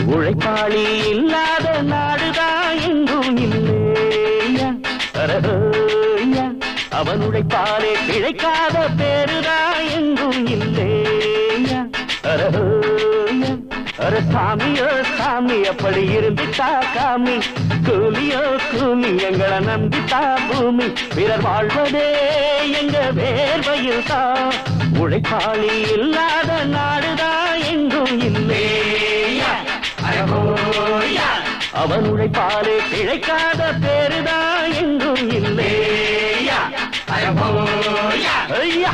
உழைப்பாளி இல்லாத நாடுதான் எங்கும் இல்லையா அரஹோயா அவன் உழைப்பாலே பிழைக்காத பேருதான் எங்கும் இல்லையா அரஹோயா அர சாமியோ சாமி அப்படி இருந்துட்டா காமி கூலியோ கூலி எங்களை நம்பித்தா பூமி பிறர் வாழ்வதே எங்க வேர்வையில் தான் உழைப்பாளி இல்லாத நாடுதான் எங்கும் இல்லையா அவன் உழைப்பாலே பிழைக்காத பேருதான் எங்கும் இல்லையா ஐயா